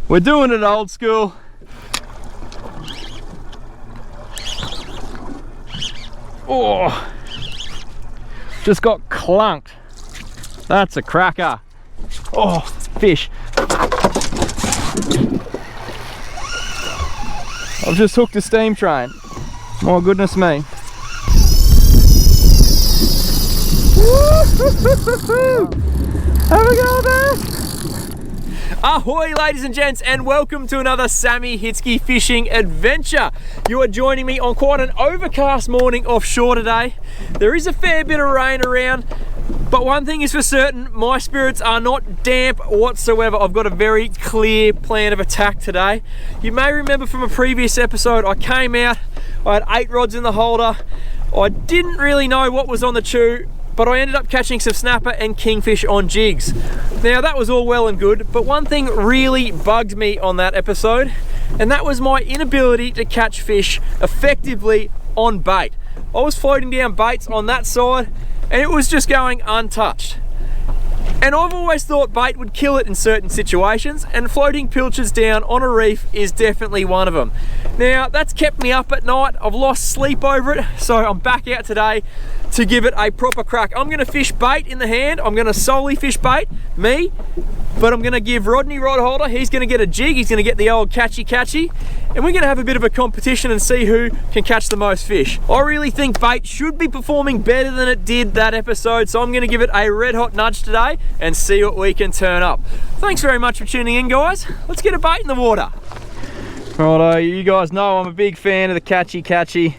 We're doing it old school. Oh, just got clunked. That's a cracker. Oh, fish. I've just hooked a steam train. My goodness me. Have a go back. Ahoy ladies and gents, and welcome to another Sammy Hitzke fishing adventure. You are joining me on quite an overcast morning offshore today. There is a fair bit of rain around, but one thing is for certain, my spirits are not damp whatsoever. I've got a very clear plan of attack today. You may remember from a previous episode, I came out, I had 8 rods in the holder. I didn't really know what was on the chew, but I ended up catching some snapper and kingfish on jigs. Now that was all well and good, but one thing really bugged me on that episode, and that was my inability to catch fish effectively on bait. I was floating down baits on that side, and it was just going untouched. And I've always thought bait would kill it in certain situations, and floating pilchards down on a reef is definitely one of them. Now that's kept me up at night. I've lost sleep over it, so I'm back out today to give it a proper crack. I'm gonna fish bait in the hand. I'm gonna solely fish bait, me, but I'm gonna give Rodney Rodholder, he's gonna get a jig, he's gonna get the old catchy, and we're gonna have a bit of a competition and see who can catch the most fish. I really think bait should be performing better than it did that episode, so I'm gonna give it a red hot nudge today and see what we can turn up. Thanks very much for tuning in, guys. Let's get a bait in the water. Righto, you guys know I'm a big fan of the catchy.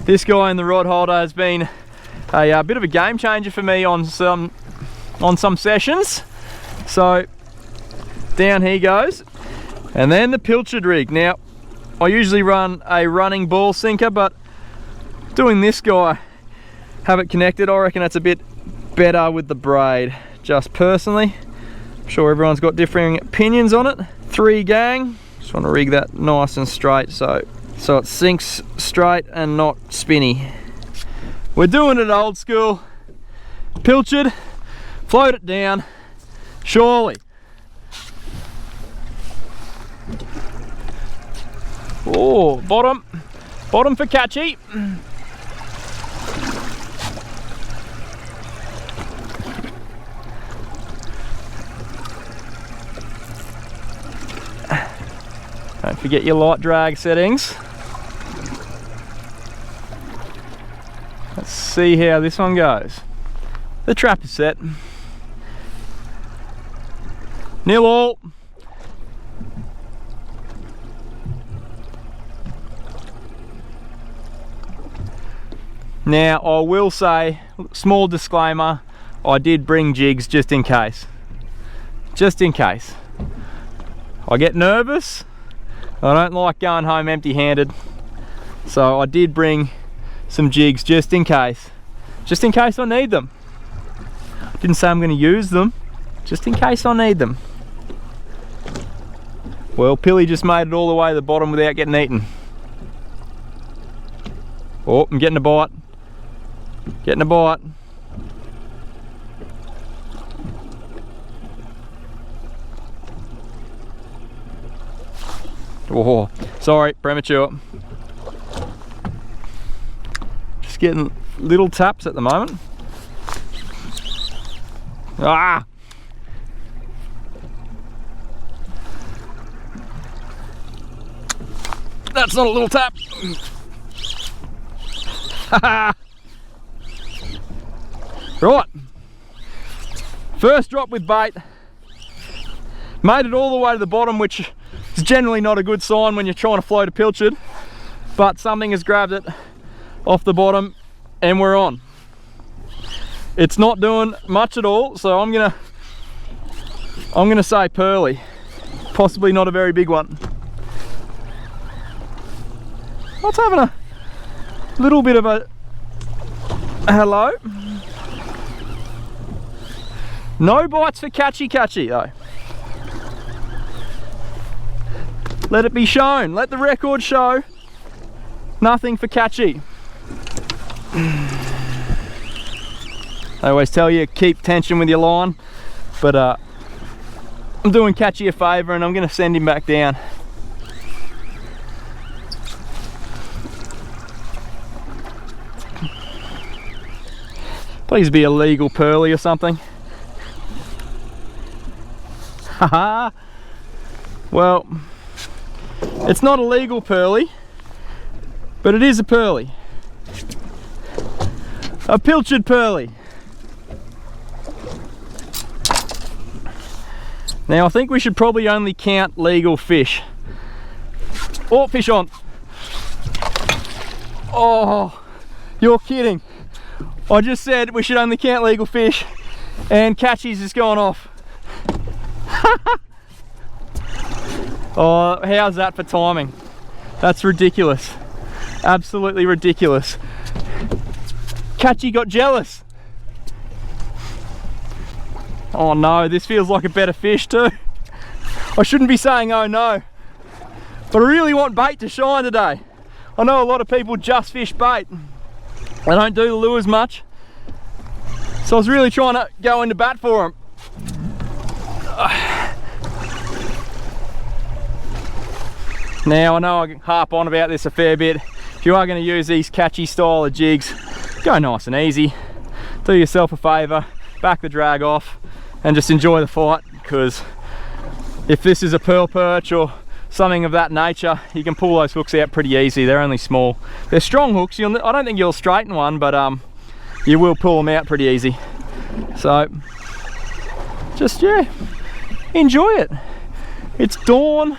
This guy in the rod holder has been a bit of a game changer for me on some sessions. So down he goes, and then the pilchard rig. Now I usually run a running ball sinker, but doing this guy, have it connected, I reckon that's a bit better with the braid, just personally. I'm sure everyone's got differing opinions on it. 3 gang, just want to rig that nice and straight so it sinks straight and not spinny. We're doing it old school. Pilchard, float it down, surely. Oh, bottom for catchy. Don't forget your light drag settings. Let's see how this one goes. The trap is set. 0-all. Now I will say, small disclaimer, I did bring jigs just in case. Just in case. I get nervous. I don't like going home empty-handed. So I did bring some jigs just in case. Just in case I need them. Didn't say I'm going to use them. Just in case I need them. Well, Pilly just made it all the way to the bottom without getting eaten. Oh, I'm getting a bite. Getting a bite. Oh, sorry, premature. Just getting little taps at the moment. Ah! That's not a little tap. Right, first drop with bait. Made it all the way to the bottom, which is generally not a good sign when you're trying to float a pilchard, but something has grabbed it off the bottom and we're on. It's not doing much at all, so I'm gonna say pearly, possibly not a very big one. Let's having a little bit of a hello. No bites for catchy though. Let it be shown, let the record show, nothing for catchy. I always tell you, keep tension with your line, but I'm doing Catchy a favour and I'm going to send him back down. Please be a legal pearly or something. Haha. Well, it's not a legal pearly, but it is a pearly. A pilchard pearly. Now I think we should probably only count legal fish. Oh, fish on. Oh, you're kidding. I just said we should only count legal fish and Catchy's just gone off. Oh, how's that for timing? That's ridiculous. Absolutely ridiculous. Catchy got jealous. Oh no, this feels like a better fish too. I shouldn't be saying oh no, but I really want bait to shine today. I know a lot of people just fish bait. I don't do the lures much, so I was really trying to go into bat for them. Now I know I can harp on about this a fair bit. If you are going to use these Catchy style of jigs, go nice and easy. Do yourself a favour, back the drag off and just enjoy the fight, because if this is a pearl perch or something of that nature, you can pull those hooks out pretty easy. They're only small. They're strong hooks. I don't think you'll straighten one, but you will pull them out pretty easy. So just, yeah, enjoy it. It's dawn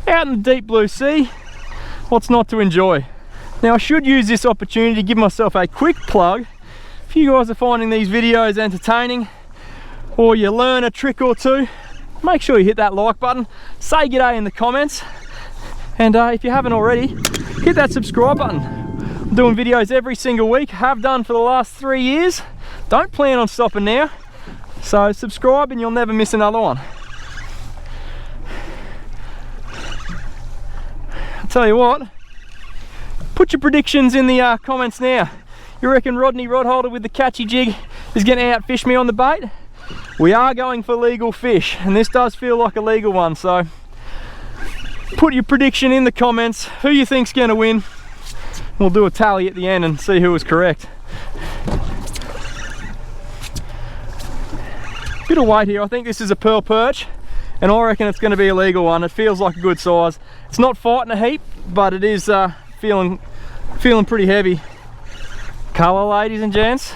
out in the deep blue sea. What's not to enjoy? Now I should use this opportunity to give myself a quick plug. If you guys are finding these videos entertaining, or you learn a trick or two, make sure you hit that like button, say g'day in the comments, and if you haven't already, hit that subscribe button. I'm doing videos every single week, have done for the last 3 years, don't plan on stopping now, so subscribe and you'll never miss another one. I'll tell you what, put your predictions in the comments now. You reckon Rodney Rodholder with the Catchy jig is going to outfish me on the bait? We are going for legal fish, and this does feel like a legal one, so put your prediction in the comments, who you think's going to win. We'll do a tally at the end and see who was correct. Bit of weight here. I think this is a pearl perch, and I reckon it's going to be a legal one. It feels like a good size. It's not fighting a heap, but it is feeling pretty heavy. Colour, ladies and gents.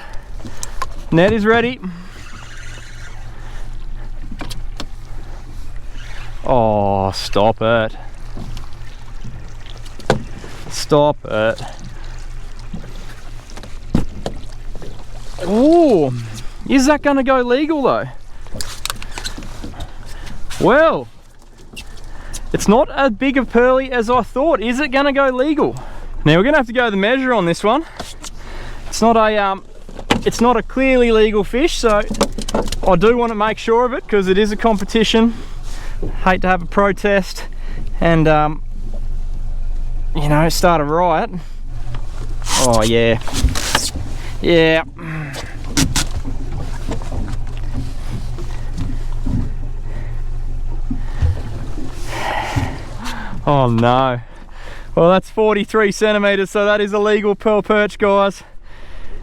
Net is ready. Oh, stop it. Stop it. Oh, is that going to go legal though? Well, it's not as big a pearly as I thought. Is it going to go legal? Now we're going to have to go the measure on this one. It's not a clearly legal fish, so I do want to make sure of it because it is a competition. Hate to have a protest and you know, start a riot. Oh yeah, yeah. Oh no. Well, that's 43 centimeters, so that is a legal pearl perch, guys,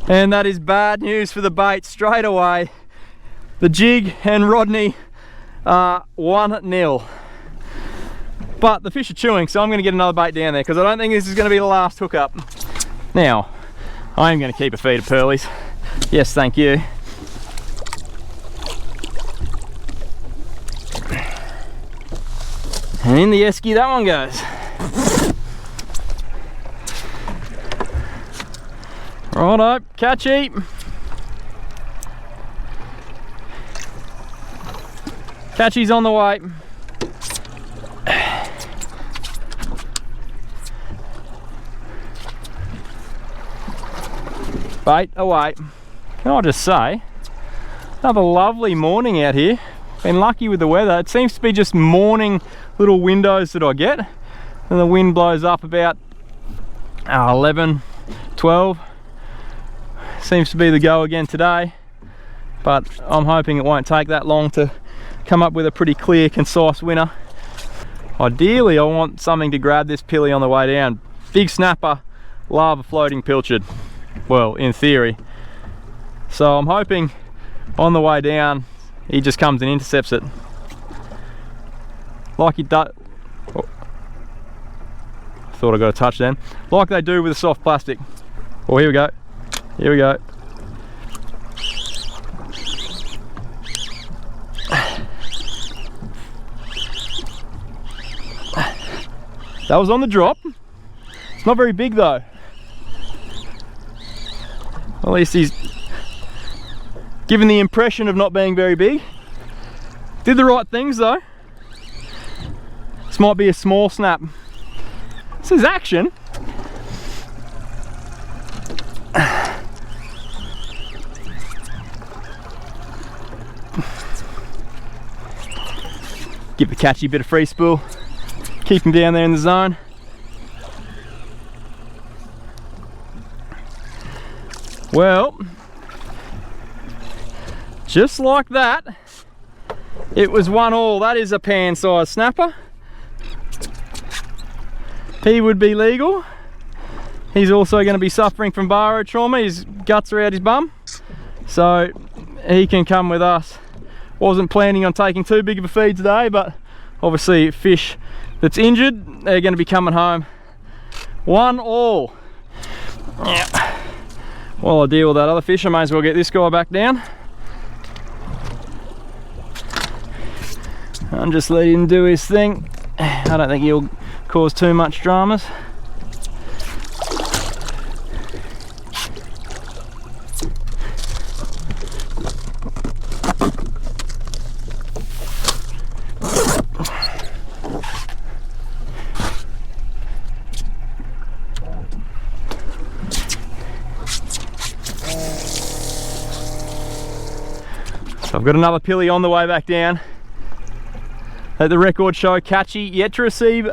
and that is bad news for the bait straight away. The jig and Rodney 1-0, but the fish are chewing, so I'm going to get another bait down there because I don't think this is going to be the last hookup. Now I am going to keep a feed of pearlies. Yes, thank you. And in the esky that one goes. Righto, Catchy. Catchy's on the way. Bait away. Can I just say, another lovely morning out here. Been lucky with the weather. It seems to be just morning little windows that I get, and the wind blows up about 11, 12. Seems to be the go again today, but I'm hoping it won't take that long to come up with a pretty clear, concise winner. Ideally, I want something to grab this pilly on the way down. Big snapper, love a floating pilchard. Well, in theory. So I'm hoping on the way down, he just comes and intercepts it. Like he does. Oh. Thought I got a touch then. Like they do with a soft plastic. Oh, here we go. Here we go. That was on the drop. It's not very big though. At least he's given the impression of not being very big. Did the right things though. This might be a small snap. This is action. Give the catchy a bit of free spool. Keep him down there in the zone. Well, just like that, it was 1-all. That is a pan-sized snapper. He would be legal. He's also going to be suffering from baro trauma. His guts are out his bum, so he can come with us. Wasn't planning on taking too big of a feed today, but obviously fish that's injured, they're going to be coming home. 1-all. Yeah. While I deal with that other fish, I may as well get this guy back down. I'm just letting him do his thing. I don't think he'll cause too much dramas. So I've got another pilly on the way back down. Let the record show catchy, yet to receive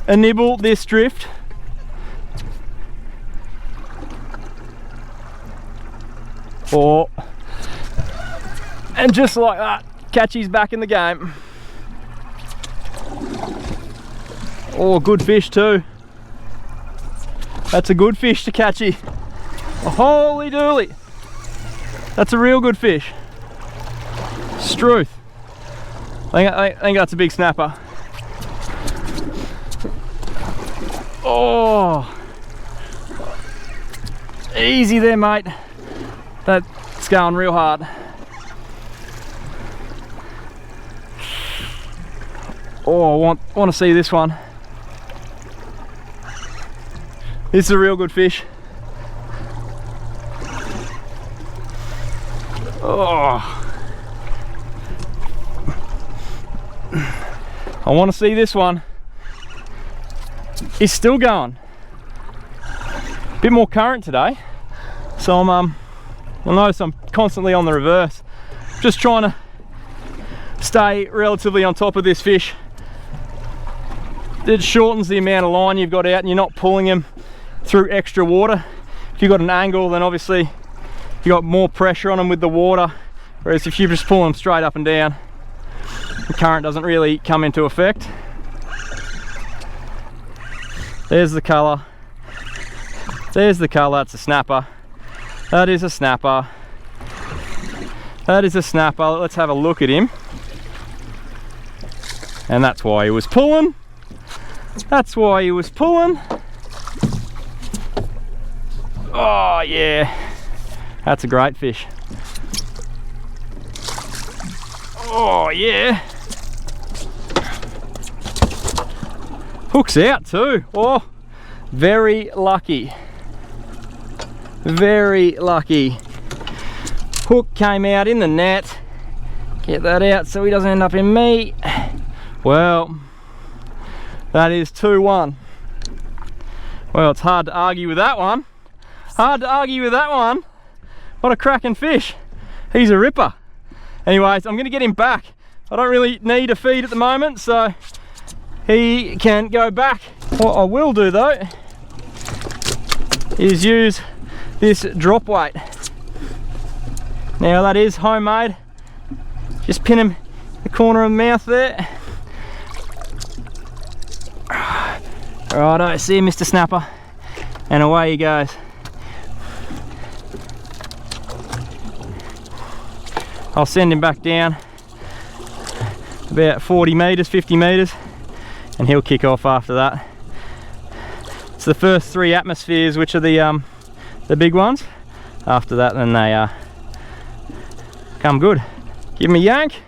a nibble this drift. Oh, and just like that, catchy's back in the game. Oh, good fish too. That's a good fish to catchy. Holy dooly. That's a real good fish. Struth. I think that's a big snapper. Oh, easy there, mate. That's going real hard. Oh, I want to see this one. This is a real good fish. Oh. I want to see this one. It's still going. Bit more current today, so you'll notice I'm constantly on the reverse. Just trying to stay relatively on top of this fish. It shortens the amount of line you've got out and you're not pulling him through extra water. If you've got an angle, then obviously you've got more pressure on them with the water, whereas if you just pull them straight up and down, the current doesn't really come into effect. There's the colour. There's the colour. That's a snapper. That is a snapper. That is a snapper. Let's have a look at him. And that's why he was pulling. That's why he was pulling. Oh yeah, that's a great fish. Oh yeah. Hook's out too. Oh, very lucky. Very lucky. Hook came out in the net. Get that out so he doesn't end up in me. Well, that is 2-1. Well, it's hard to argue with that one. Hard to argue with that one. What a cracking fish. He's a ripper. Anyways, I'm gonna get him back. I don't really need a feed at the moment, so he can go back. What I will do though is use this drop weight. Now that is homemade. Just pin him the corner of the mouth there. Righto, see you, Mr. Snapper. And away he goes. I'll send him back down about 40 metres, 50 metres, and he'll kick off after that. It's the first 3 atmospheres which are the big ones. After that, then they come good. Give him a yank,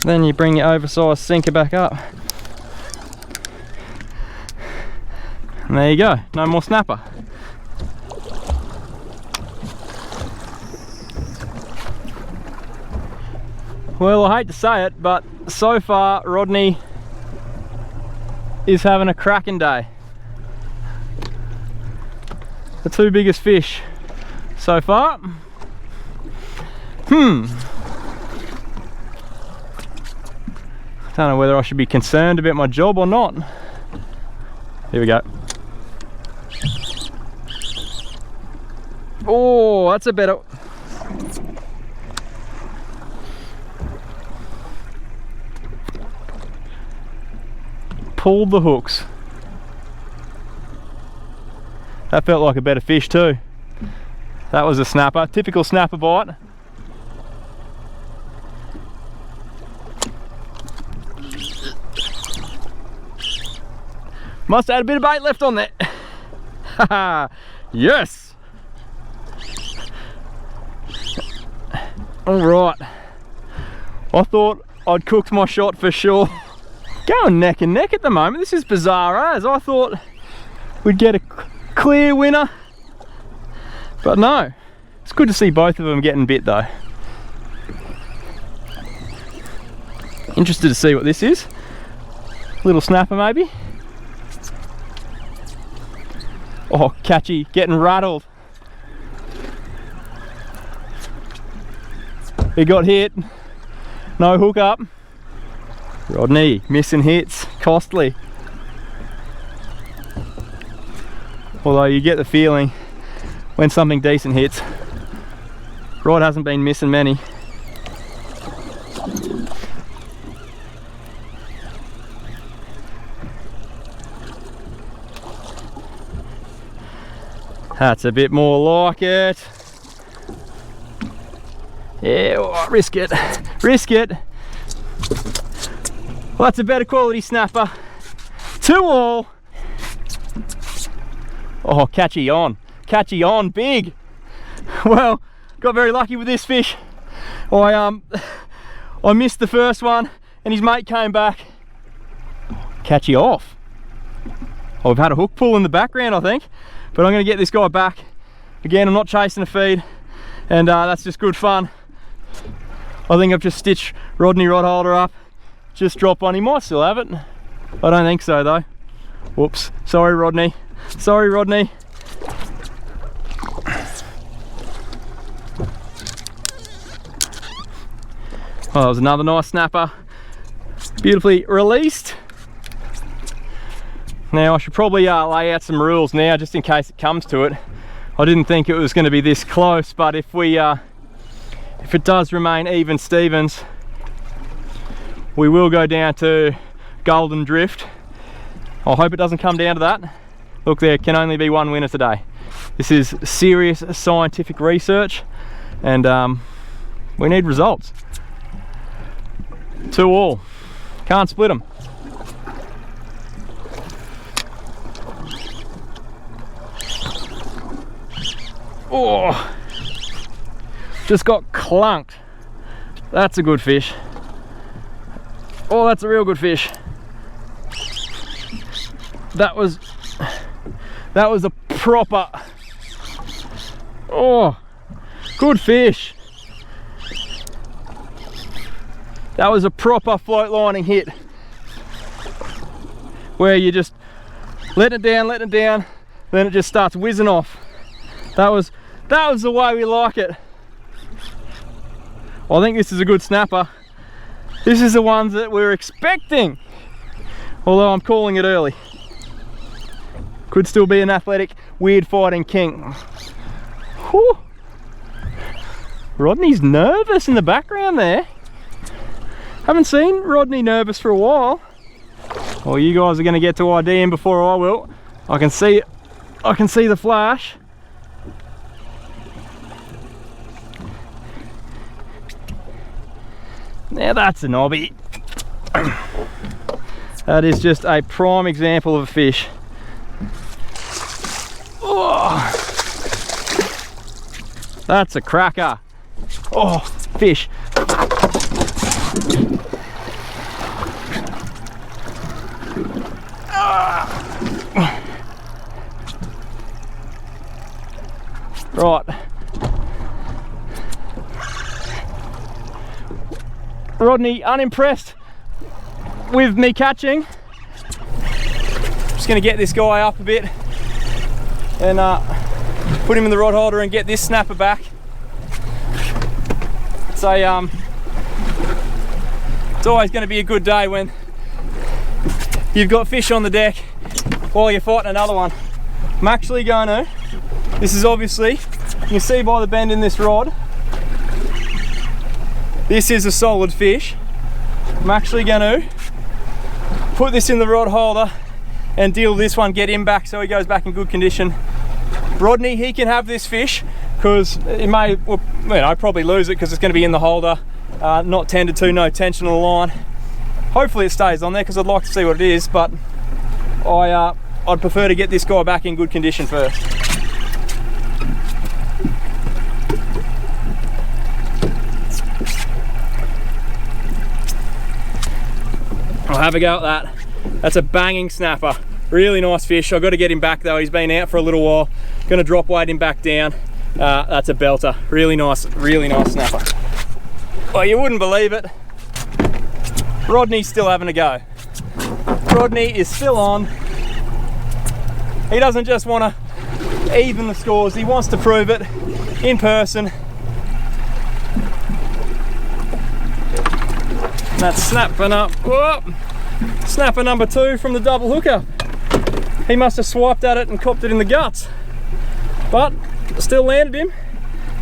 then you bring your oversized sinker back up. And there you go, no more snapper. Well, I hate to say it, but so far Rodney is having a cracking day. The 2 biggest fish so far. I don't know whether I should be concerned about my job or not. Here we go. Oh, that's a better. Pulled the hooks. That felt like a better fish too. That was a snapper, typical snapper bite. Must have had a bit of bait left on there. Haha, yes. All right. I thought I'd cooked my shot for sure. Going neck and neck at the moment. This is bizarre as I thought we'd get a clear winner, but no. It's good to see both of them getting bit though. Interested to see what this is. Little snapper maybe. Oh, catchy, getting rattled. He got hit. No hook up. Rodney missing hits, costly. Although you get the feeling when something decent hits, Rod hasn't been missing many. That's a bit more like it. Yeah, oh, risk it, risk it. Well, that's a better quality snapper. 2 all. Oh, catchy on, big. Well, got very lucky with this fish. I missed the first one and his mate came back. Catchy off. Oh, we've had a hook pull in the background I think, but I'm gonna get this guy back. Again, I'm not chasing a feed and that's just good fun. I think I've just stitched Rodney rodholder up. Just drop one, he might still have it. I don't think so though. Whoops, sorry Rodney. Sorry Rodney. Oh, that was another nice snapper. Beautifully released. Now I should probably lay out some rules now just in case it comes to it. I didn't think it was going to be this close, but if it does remain even Stevens, we will go down to golden drift. I hope it doesn't come down to that. Look, there can only be one winner today. This is serious scientific research and we need results. 2 all. Can't split them. Oh, just got clunked. That's a good fish. Oh, that's a real good fish. That was a proper, oh, good fish. That was a proper float lining hit where you just let it down, then it just starts whizzing off. That was the way we like it. I think this is a good snapper. This is the ones that we're expecting, although I'm calling it early. Could still be an athletic, weird fighting king. Whew. Rodney's nervous in the background there. Haven't seen Rodney nervous for a while. Well, you guys are going to get to ID him before I will. I can see the flash. Now that's a knobby. That is just a prime example of a fish. Oh, that's a cracker. Oh, fish. Right. Rodney, unimpressed with me catching. Just going to get this guy up a bit and put him in the rod holder and get this snapper back. So it's always going to be a good day when you've got fish on the deck while you're fighting another one. I'm actually going to, this is obviously, you can see by the bend in this rod, this is a solid fish. I'm actually going to put this in the rod holder and deal this one, get him back so he goes back in good condition. Rodney, he can have this fish because it may, well, you know, probably lose it because it's going to be in the holder, not tended to, no tension on the line. Hopefully it stays on there because I'd like to see what it is, but I'd prefer to get this guy back in good condition first. I'll have a go at that. That's a banging snapper. Really nice fish. I've got to get him back though. He's been out for a little while. Gonna drop weight him back down. That's a belter. Really nice snapper. Well, you wouldn't believe it. Rodney's still having a go. Rodney is still on. He doesn't just want to even the scores. He wants to prove it in person. That's snapping up. Whoop. Snapper number 2 from the double hookup. He must have swiped at it and copped it in the guts. But still landed him.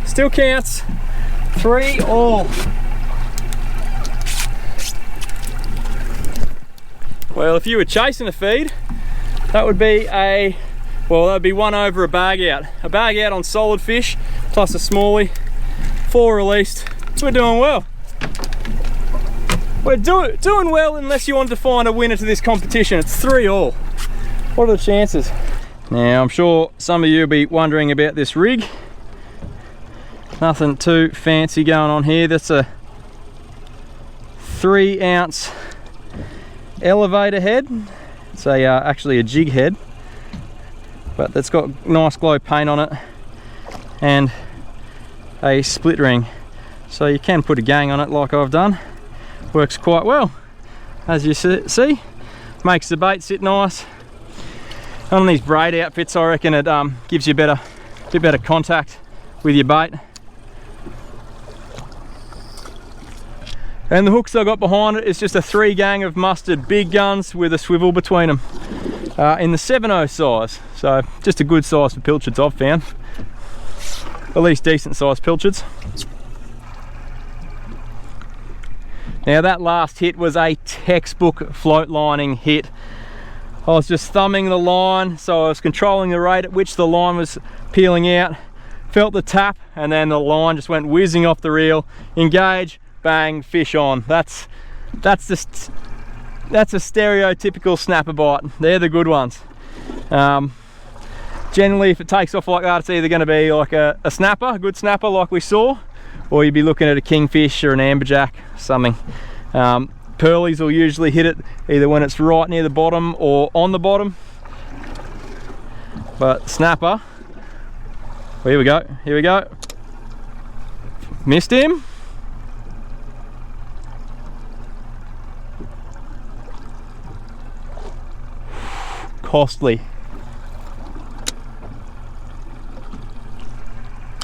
Still counts. 3 all. Well, if you were chasing a feed, that would be that would be 1 over a bag out. A bag out on solid fish plus a smallie. 4 released. We're doing well. We're doing well unless you want to find a winner to this competition. It's 3 all. What are the chances? Now, I'm sure some of you will be wondering about this rig. Nothing too fancy going on here. That's a 3-ounce elevator head. It's actually a jig head, but it's got nice glow paint on it and a split ring. So you can put a gang on it like I've done. Works quite well, as you see. Makes the bait sit nice. On these braid outfits, I reckon it gives you a bit better contact with your bait. And the hooks I got behind it is just a 3 gang of mustard big guns with a swivel between them, in the 7/0 size. So just a good size for pilchards I've found. At least decent sized pilchards. Now that last hit was a textbook float lining hit. I was just thumbing the line, so I was controlling the rate at which the line was peeling out. Felt the tap, and then the line just went whizzing off the reel. Engage, bang, fish on. That's a stereotypical snapper bite. They're the good ones. Generally, if it takes off like that, it's either going to be like a snapper, a good snapper like we saw, or you'd be looking at a kingfish or an amberjack, something. Pearlies will usually hit it either when it's right near the bottom or on the bottom. But snapper, here we go. Missed him. Costly.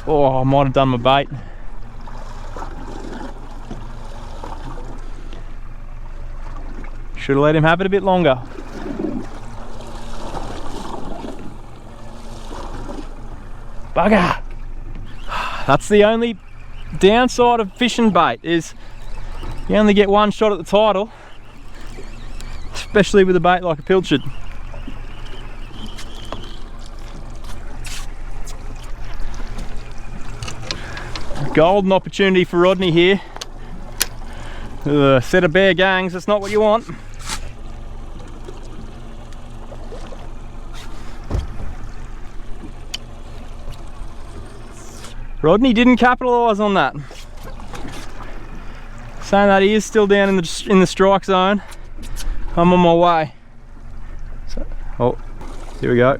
Oh, I might have done my bait. Should have let him have it a bit longer. Bugger! That's the only downside of fishing bait, is You only get one shot at the title, especially with a bait like a pilchard. Golden opportunity for Rodney here. Set of bare gangs, that's not what you want. Rodney didn't capitalise on that. Saying that he is still down in the strike zone. I'm on my way. So, oh, here we go.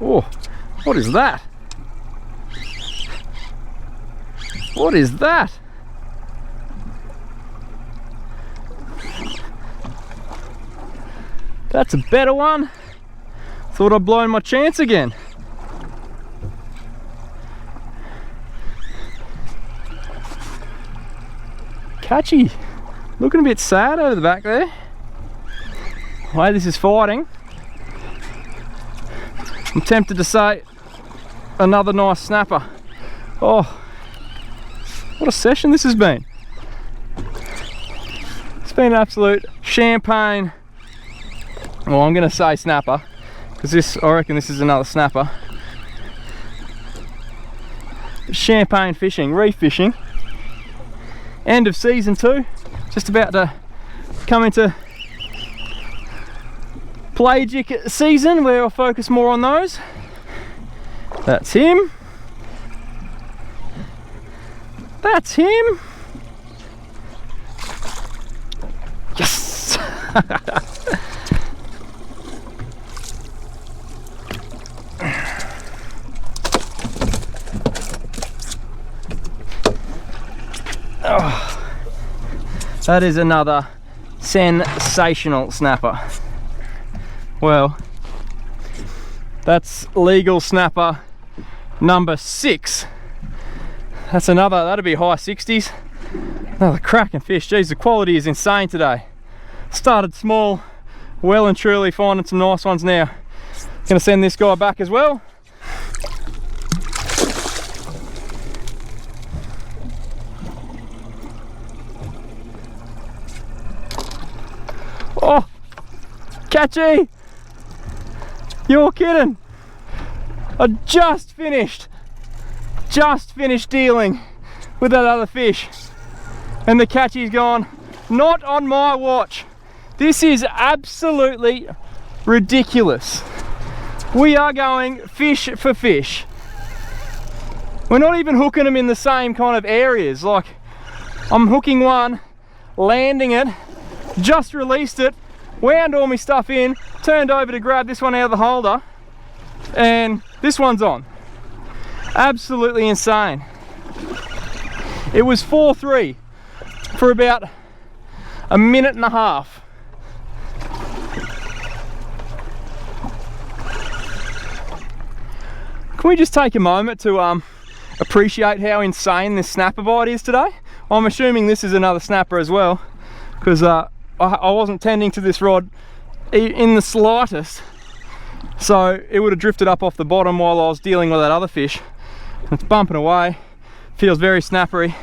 Oh, what is that? What is that? That's a better one. Thought I'd blown my chance again. Catchy. Looking a bit sad over the back there. The way this is fighting, I'm tempted to say another nice snapper. Oh, what a session this has been. It's been an absolute champagne. Well, I'm going to say snapper, because I reckon this is another snapper. Champagne fishing, reef fishing. End of season 2. Just about to come into pelagic season where I'll focus more on those. That's him. That's him. Yes! Oh, that is another sensational snapper. Well, that's legal snapper number 6. That's another, that'll be high 60s. Another cracking fish. Geez, the quality is insane today. Started small, well and truly finding some nice ones now. Gonna send this guy back as well. Oh, catchy! You're kidding. I just finished dealing with that other fish, and the catchy's gone. Not on my watch. This is absolutely ridiculous. We are going fish for fish. We're not even hooking them in the same kind of areas. Like, I'm hooking one, landing it, just released it, wound all my stuff in, turned over to grab this one out of the holder, and this one's on. Absolutely insane. It was 4-3 for about a minute and a half. Can we just take a moment to appreciate how insane this snapper bite is today? I'm assuming this is another snapper as well, because I wasn't tending to this rod in the slightest, so it would have drifted up off the bottom while I was dealing with that other fish. It's bumping away, feels very snappery.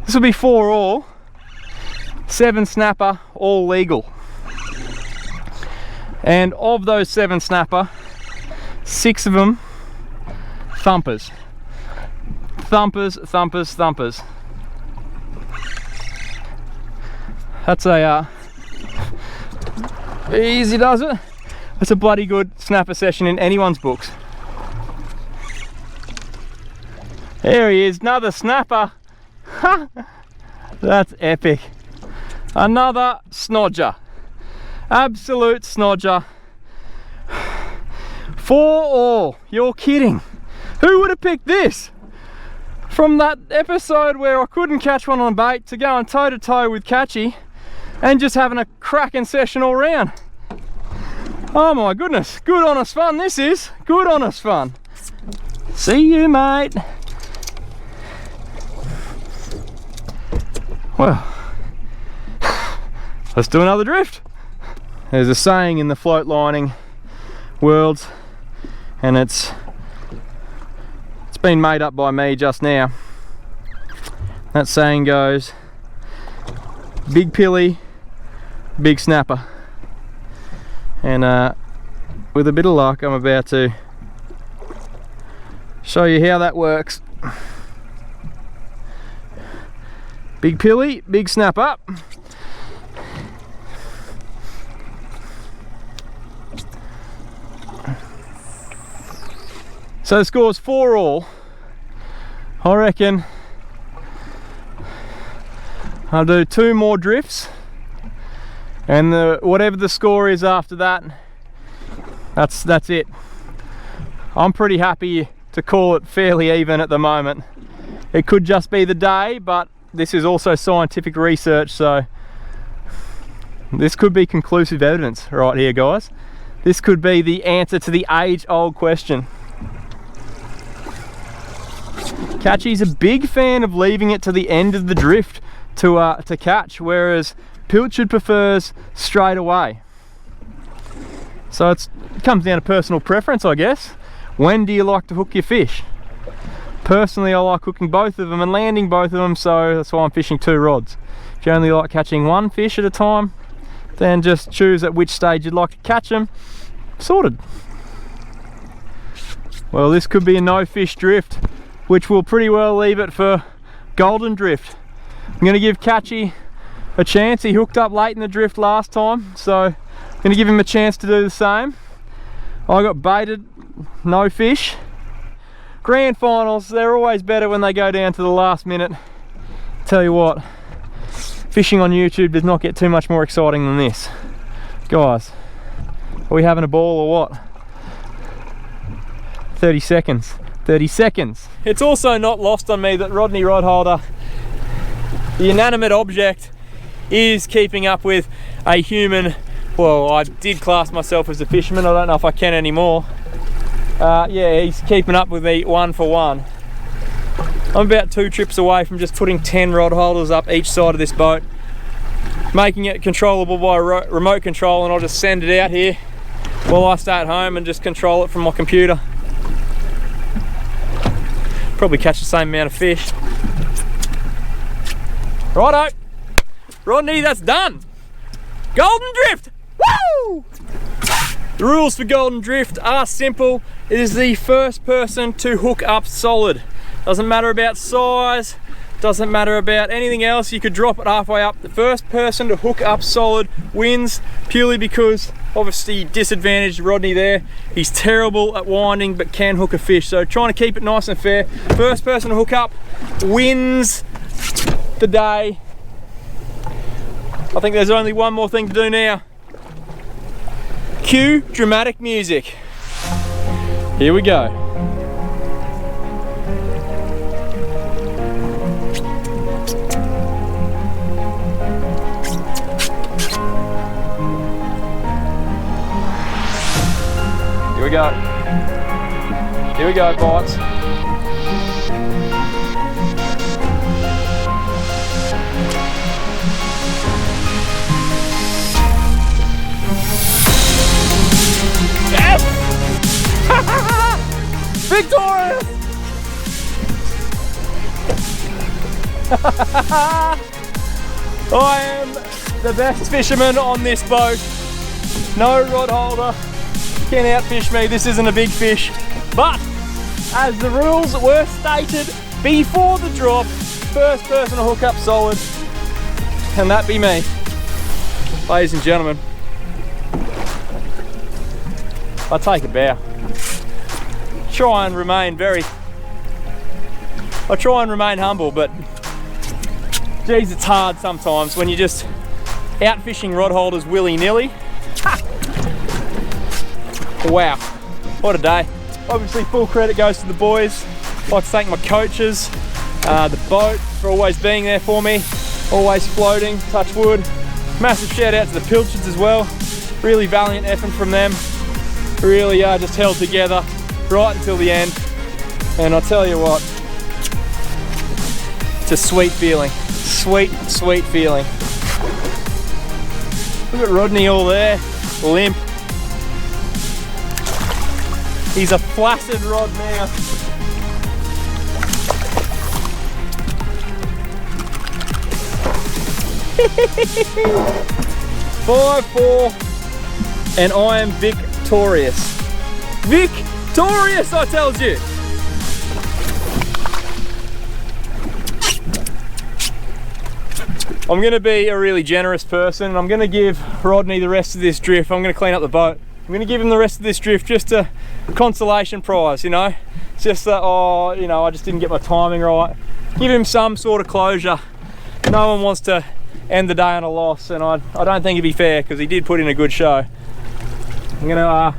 This will be 4 all, 7 snapper, all legal. And of those 7 snapper, 6 of them thumpers. Thumpers, thumpers, thumpers. That's a easy does it. That's a bloody good snapper session in anyone's books. There he is, another snapper. That's epic. Another snodger. Absolute snodger. 4 all. You're kidding. Who would have picked this? From that episode where I couldn't catch one on bait to going toe to toe with Catchy and just having a cracking session all round. Oh my goodness, good honest fun this is. Good honest fun. See you, mate. Well, let's do another drift. There's a saying in the float lining world, and it's been made up by me just now. That saying goes, big pilly, big snapper. And with a bit of luck, I'm about to show you how that works. Big pilly, big snapper. So the score's 4-all. I reckon I'll do 2 more drifts, and whatever the score is after that, that's it. I'm pretty happy to call it fairly even at the moment. It could just be the day, but this is also scientific research, so this could be conclusive evidence right here, guys. This could be the answer to the age-old question. Catchy's a big fan of leaving it to the end of the drift to catch, whereas Pilchard prefers straight away. So it comes down to personal preference, I guess. When do you like to hook your fish? Personally, I like hooking both of them and landing both of them, so that's why I'm fishing 2 rods. If you only like catching 1 fish at a time, then just choose at which stage you'd like to catch them. Sorted. Well, this could be a no fish drift, which will pretty well leave it for golden drift. I'm going to give Catchy a chance. He hooked up late in the drift last time, so I'm going to give him a chance to do the same. I got baited, no fish. Grand finals, they're always better when they go down to the last minute. Tell you what, fishing on YouTube does not get too much more exciting than this. Guys, are we having a ball or what? 30 seconds. 30 seconds. It's also not lost on me that Rodney Rodholder, the inanimate object, is keeping up with a human. Well, I did class myself as a fisherman. I don't know if I can anymore. Yeah, he's keeping up with me 1 for 1. I'm about 2 trips away from just putting 10 rod holders up each side of this boat, making it controllable by remote control, and I'll just send it out here while I stay at home and just control it from my computer. Probably catch the same amount of fish. Righto, Rodney, that's done. Golden drift, woo! The rules for golden drift are simple. It is the first person to hook up solid. Doesn't matter about size, doesn't matter about anything else. You could drop it halfway up. The first person to hook up solid wins, purely because obviously disadvantaged Rodney there. He's terrible at winding but can hook a fish, so trying to keep it nice and fair. First person to hook up wins the day. I think there's only one more thing to do now. Cue dramatic music. Here we go. Here we go. Here we go, bites. Yes! Victorious! I am the best fisherman on this boat. No rod holder can outfish me. This isn't a big fish, but as the rules were stated before the drop, first person to hook up solid, and that be me. Ladies and gentlemen, I take a bow. I try and remain humble, but geez, it's hard sometimes when you're just out fishing rod holders willy-nilly. Wow, what a day. Obviously full credit goes to the boys. I'd like to thank my coaches, the boat for always being there for me, always floating, touch wood. Massive shout out to the Pilchards as well. Really valiant effort from them. Really just held together right until the end. And I'll tell you what, it's a sweet feeling. Sweet, sweet feeling. Look at Rodney all there, limp. He's a flaccid rod now. 5-4, and I am victorious. Victorious, I tells you. I'm gonna be a really generous person, and I'm gonna give Rodney the rest of this drift. I'm gonna clean up the boat. I'm gonna give him the rest of this drift, just a consolation prize, you know? It's just that, oh, you know, I just didn't get my timing right. Give him some sort of closure. No one wants to end the day on a loss, and I don't think it'd be fair, because he did put in a good show. I'm gonna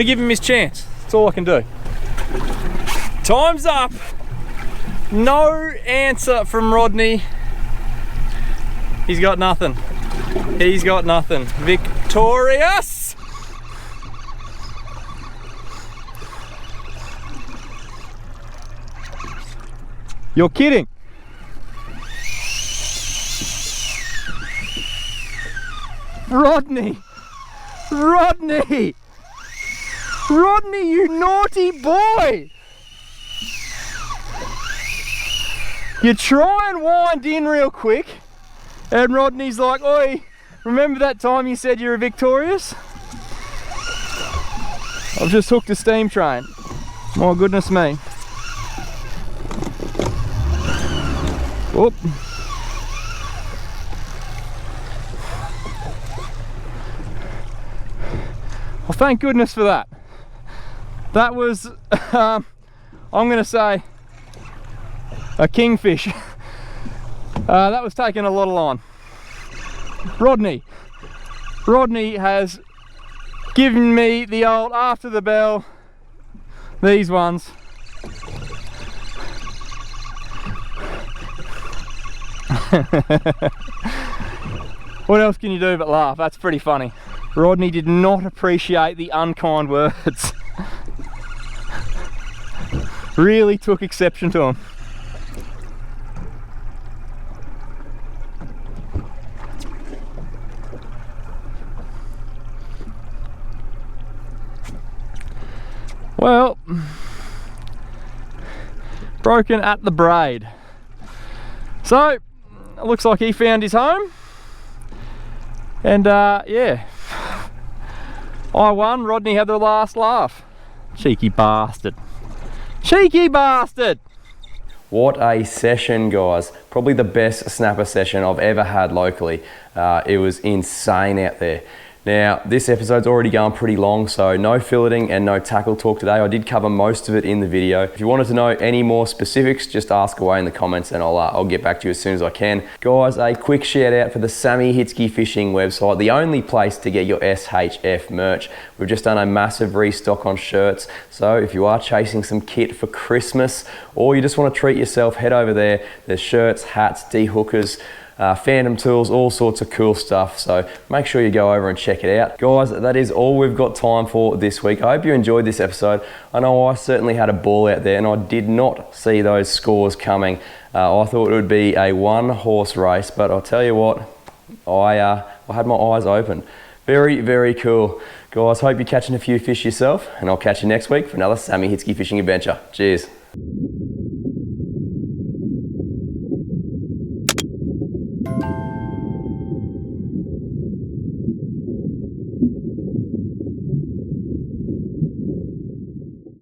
give him his chance. That's all I can do. Time's up. No answer from Rodney. He's got nothing. He's got nothing. Victorious! You're kidding. Rodney! Rodney! Rodney, you naughty boy! You try and wind in real quick, and Rodney's like, oi, remember that time you said you were victorious? I've just hooked a steam train. My goodness me. Whoop. Well, thank goodness for that. That was, I'm gonna say, a kingfish. That was taking a lot of line. Rodney has given me the old after the bell, these ones. What else can you do but laugh? That's pretty funny. Rodney did not appreciate the unkind words. Really took exception to them. Well, broken at the braid. So, it looks like he found his home. And yeah, I won, Rodney had the last laugh. Cheeky bastard. Cheeky bastard! What a session, guys. Probably the best snapper session I've ever had locally. It was insane out there. Now, this episode's already gone pretty long, so no filleting and no tackle talk today. I did cover most of it in the video. If you wanted to know any more specifics, just ask away in the comments and I'll get back to you as soon as I can. Guys, a quick shout out for the Sammy Hitzke Fishing website, the only place to get your SHF merch. We've just done a massive restock on shirts, so if you are chasing some kit for Christmas or you just want to treat yourself, head over there. There's shirts, hats, dehookers, phantom tools, all sorts of cool stuff, so make sure you go over and check it out. Guys, that is all we've got time for this week. I hope you enjoyed this episode. I know I certainly had a ball out there, and I did not see those scores coming. I thought it would be a one-horse race, but I'll tell you what, I had my eyes open. Very, very cool. Guys, hope you're catching a few fish yourself, and I'll catch you next week for another Sammy Hitzke fishing adventure. Cheers.